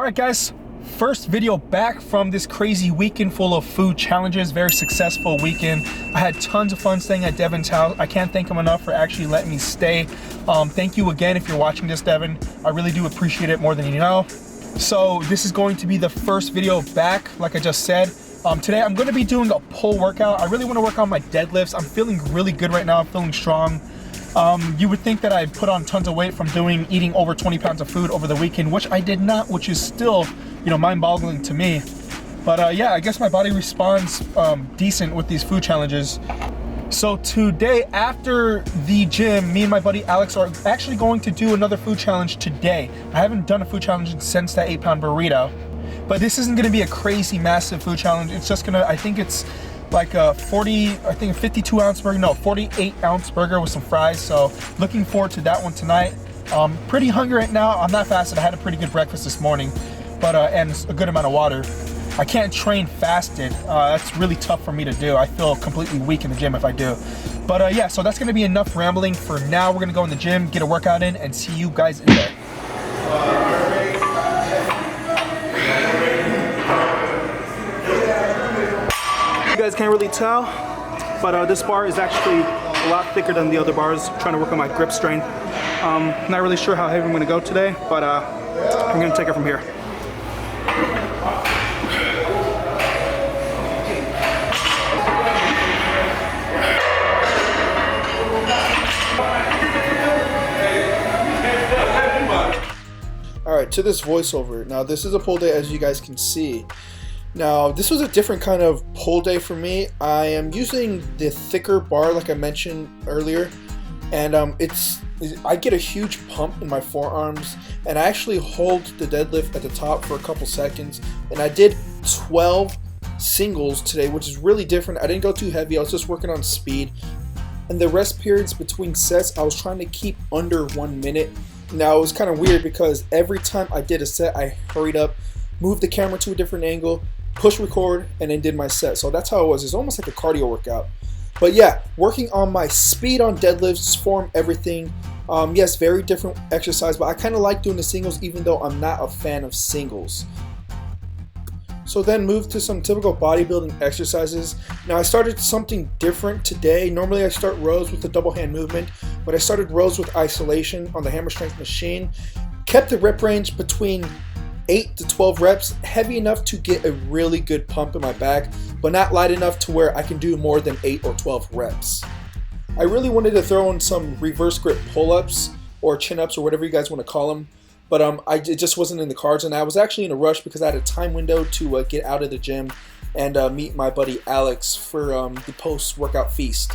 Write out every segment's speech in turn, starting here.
All right, guys, first video back from this crazy weekend full of food challenges. Very successful weekend. I had tons of fun staying at Devin's house. I can't thank him enough for actually letting me stay. Thank you again if you're watching this, Devin. I really do appreciate it more than you know. So this is going to be the first video back, like I just said. Today I'm going to be doing a pull workout. I really want to work on my deadlifts. I'm feeling really good right now. I'm feeling strong. You would think that I put on tons of weight from eating over 20 pounds of food over the weekend, which I did not, which is still, mind-boggling to me. But yeah, I guess my body responds decent with these food challenges. So today, after the gym, me and my buddy Alex are actually going to do another food challenge today. I haven't done a food challenge since that 8-pound burrito, but this isn't gonna be a crazy, massive food challenge. It's just gonna, I think it's like a 52 ounce burger, no, 48 ounce burger with some fries. So looking forward to that one tonight. Pretty hungry right now. I'm not fasted. I had a pretty good breakfast this morning, but and a good amount of water. I can't train fasted. That's really tough for me to do. I feel completely weak in the gym if I do. But yeah, so that's gonna be enough rambling for now. We're gonna go in the gym, get a workout in, and see you guys in there. You guys can't really tell, but this bar is actually a lot thicker than the other bars. I'm trying to work on my grip strength. Not really sure how heavy I'm gonna go today, but I'm gonna take it from here. All right, to this voiceover. Now this is a pull day, as you guys can see. Now, this was a different kind of pull day for me. I am using the thicker bar like I mentioned earlier, and I get a huge pump in my forearms, and I actually hold the deadlift at the top for a couple seconds, and I did 12 singles today, which is really different. I didn't go too heavy. I was just working on speed, and the rest periods between sets, I was trying to keep under 1 minute. Now, it was kind of weird because every time I did a set, I hurried up, moved the camera to a different angle, push record, and then did my set. So that's how it was. It's almost like a cardio workout. But yeah, working on my speed on deadlifts, form, everything. Yes, very different exercise, but I kind of like doing the singles even though I'm not a fan of singles. So then moved to some typical bodybuilding exercises. Now I started something different today. Normally I start rows with the double hand movement, but I started rows with isolation on the hammer strength machine. Kept the rep range between 8 to 12 reps, heavy enough to get a really good pump in my back, but not light enough to where I can do more than 8 or 12 reps. I really wanted to throw in some reverse grip pull-ups or chin-ups or whatever you guys want to call them, but it just wasn't in the cards, and I was actually in a rush because I had a time window to get out of the gym and meet my buddy Alex for the post-workout feast.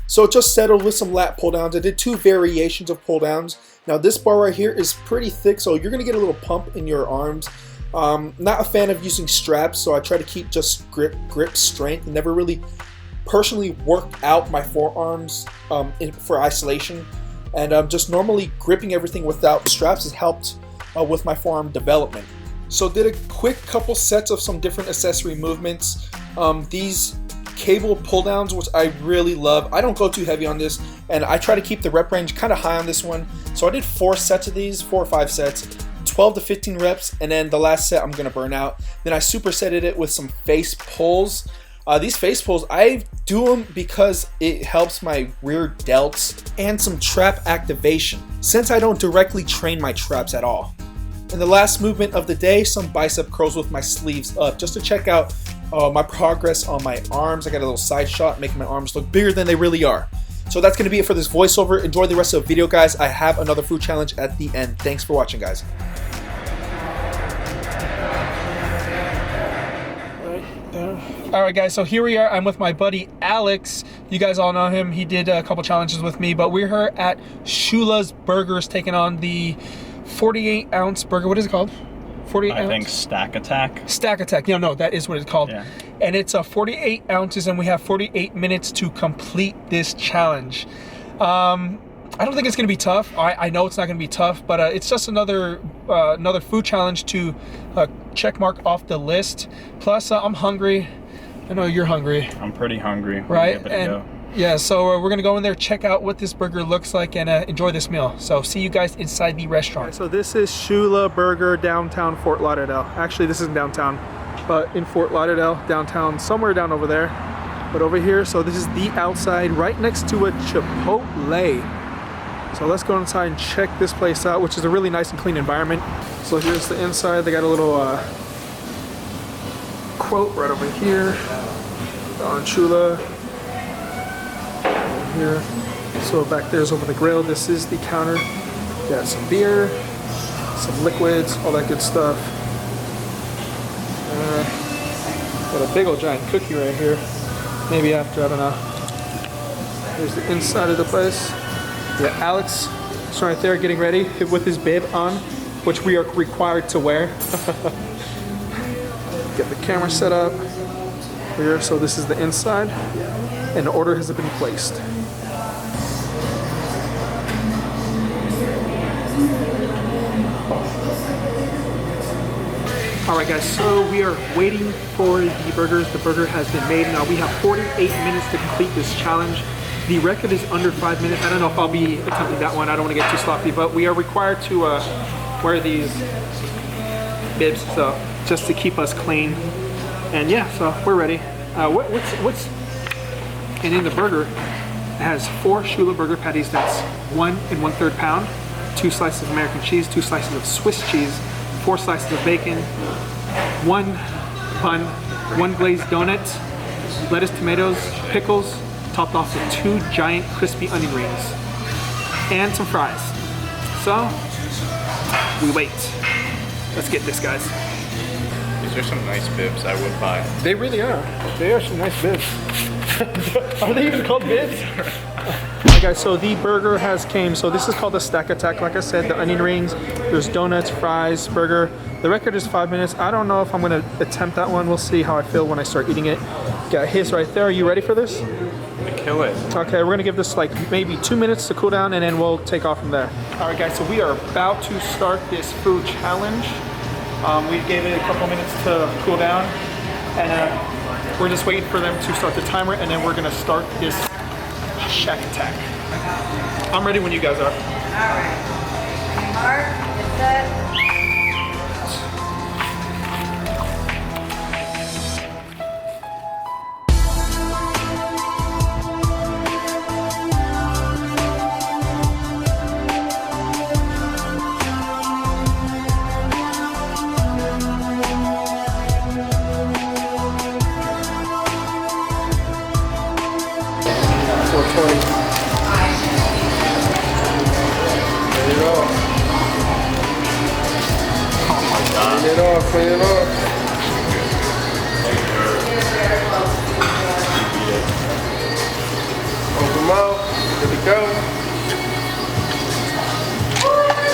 So it just settled with some lat pull downs. I did 2 variations of pull downs. Now this bar right here is pretty thick, so you're gonna get a little pump in your arms. Not a fan of using straps, so I try to keep just grip strength. Never really personally worked out my forearms for isolation, and just normally gripping everything without straps has helped with my forearm development. So did a quick couple sets of some different accessory movements. These cable pull downs, which I really love. I don't go too heavy on this, and I try to keep the rep range kind of high on this one. So I did 4 sets of these, 4 or 5 sets, 12 to 15 reps, and then the last set I'm gonna burn out. Then I supersetted it with some face pulls. These face pulls, I do them because it helps my rear delts and some trap activation, since I don't directly train my traps at all. And the last movement of the day, some bicep curls with my sleeves up, just to check out my progress on my arms. I got a little side shot making my arms look bigger than they really are. So that's going to be it for this voiceover. Enjoy the rest of the video, guys. I have another food challenge at the end. Thanks for watching, guys. All right, guys, so here we are. I'm with my buddy Alex. You guys all know him. He did a couple challenges with me, but we're here at Shula's Burgers taking on the 48 ounce burger. What is it called? 48 ounce? I think Stack Attack. Stack Attack. Yeah, no, that is what it's called. Yeah. And it's 48 ounces, and we have 48 minutes to complete this challenge. I don't think it's gonna be tough. I know it's not gonna be tough, but it's just another food challenge to check mark off the list. Plus, I'm hungry. I know you're hungry. I'm pretty hungry. Right? Yeah, so we're gonna go in there, check out what this burger looks like, and enjoy this meal. So see you guys inside the restaurant. So this is Shula Burger, downtown Fort Lauderdale. Actually, this isn't downtown, but in Fort Lauderdale, downtown, somewhere down over there. But over here, so this is the outside, right next to a Chipotle. So let's go inside and check this place out, which is a really nice and clean environment. So here's the inside. They got a little quote right over here on Shula. Over here. So back there's over the grill. This is the counter. Got some beer, some liquids, all that good stuff. Got a big old giant cookie right here. Maybe after, I don't know. Here's the inside of the place. Yeah, Alex is right there getting ready with his bib on, which we are required to wear. Get the camera set up here. So this is the inside, and the order has been placed. Alright guys, so we are waiting for the burgers. The burger has been made. Now we have 48 minutes to complete this challenge. The record is under 5 minutes. I don't know if I'll be attempting that one. I don't want to get too sloppy, but we are required to wear these bibs, so just to keep us clean. And yeah, so we're ready. And in the burger, it has 4 Shula burger patties. That's 1 1/3 pound, 2 slices of American cheese, 2 slices of Swiss cheese, 4 slices of bacon, 1 bun, 1 glazed donut, lettuce, tomatoes, pickles, topped off with 2 giant crispy onion rings, and some fries. So, we wait. Let's get this, guys. These are some nice bibs I would buy. They really are. They are some nice bibs. Are they even called bibs? Alright guys, so the burger has came. So this is called the Stack Attack. Like I said, the onion rings, there's donuts, fries, burger. The record is 5 minutes. I don't know if I'm gonna attempt that one. We'll see how I feel when I start eating it. Got his right there. Are you ready for this? Kill it. Okay, we're gonna give this like maybe 2 minutes to cool down, and then we'll take off from there. Alright guys, so we are about to start this food challenge. We gave it a couple minutes to cool down, and we're just waiting for them to start the timer, and then we're gonna start this shack attack. I'm ready when you guys are. Alright. Mark, get set. 420. There you go. Oh my god. Clean it off, clean it off. Open them out. Here we go.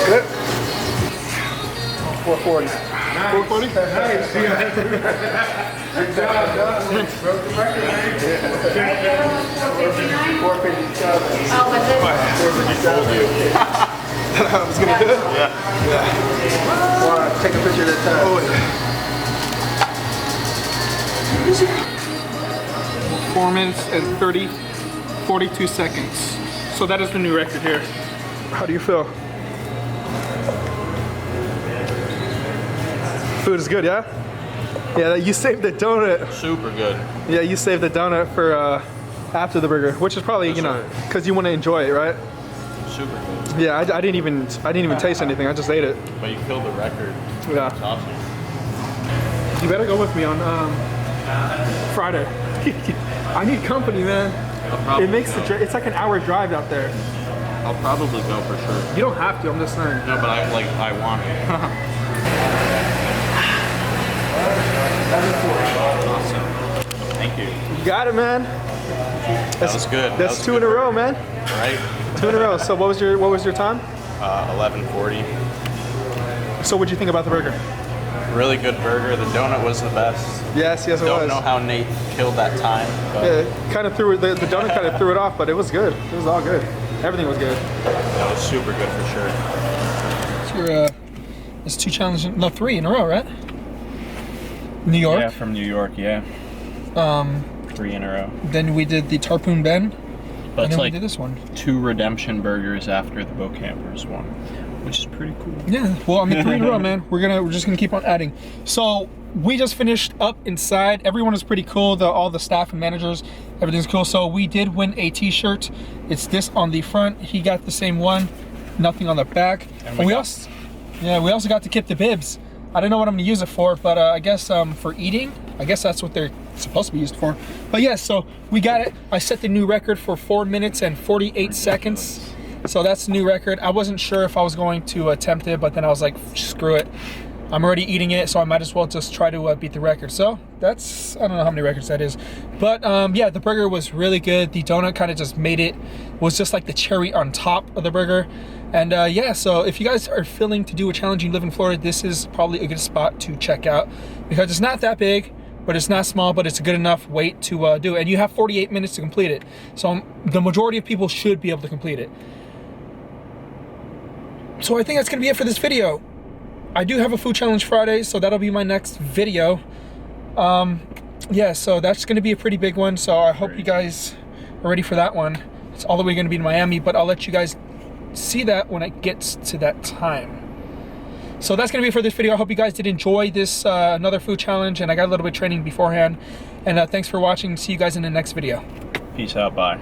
Good. 440. 440? Nice. Good job, Doug. Broke the record. 457. Oh, was it? 457. I was gonna do it? Yeah. Well, take a picture at a time. Oh, yeah. 4 minutes and 42 seconds. So that is the new record here. How do you feel? Food is good, yeah? Yeah, you saved the donut. Super good. Yeah, you saved the donut for after the burger, which is probably, That's you know, right. because you want to enjoy it, right? Super good. Yeah, I didn't even taste anything. I just ate it. But you killed the record. Yeah. That's awesome. You better go with me on Friday. I need company, man. It makes it's like an hour drive out there. I'll probably go for sure. You don't have to. I'm just saying. No, but I want it. Awesome. Thank you. You got it, man. That was good. That's two in a row, man. Right? 2 in a row. So what was your time? 11:40. So what'd you think about the burger? Really good burger. The donut was the best. Yes, it was. Don't know how Nate killed that time. But Yeah, kind of threw the donut kind of threw it off, but it was good. It was all good. Everything was good. that was super good for sure. So you're, it's 2 challenges, no, 3 in a row, right? New York. Yeah, from New York. Yeah. 3 in a row. Then we did the Tarpon Bend. But and it's then like we did this one. 2 redemption burgers after the Bo Campers one, which is pretty cool. Yeah, well, I mean, 3 in a row, man. We're just gonna keep on adding. So we just finished up inside. Everyone is pretty cool. All the staff and managers, everything's cool. So we did win a T-shirt. It's this on the front. He got the same one. Nothing on the back. And we also got to keep the bibs. I don't know what I'm gonna use it for, but I guess for eating. I guess that's what they're supposed to be used for. But yeah, so we got it. I set the new record for 4 minutes and 48 seconds. So that's the new record. I wasn't sure if I was going to attempt it, but then I was like, screw it. I'm already eating it, so I might as well just try to beat the record. So that's, I don't know how many records that is. But yeah, the burger was really good. The donut kind of just was just like the cherry on top of the burger. And yeah, so if you guys are feeling to do a challenge, you live in Florida, this is probably a good spot to check out because it's not that big, but it's not small, but it's a good enough weight to do. And you have 48 minutes to complete it. So the majority of people should be able to complete it. So I think that's gonna be it for this video. I do have a food challenge Friday, so that'll be my next video. Yeah, so that's gonna be a pretty big one. So I hope you guys are ready for that one. It's all the way gonna be in Miami, but I'll let you guys see that when it gets to that time. So that's gonna be it for this video. I hope you guys did enjoy this another food challenge, and I got a little bit of training beforehand. And thanks for watching. See you guys in the next video. Peace out, bye.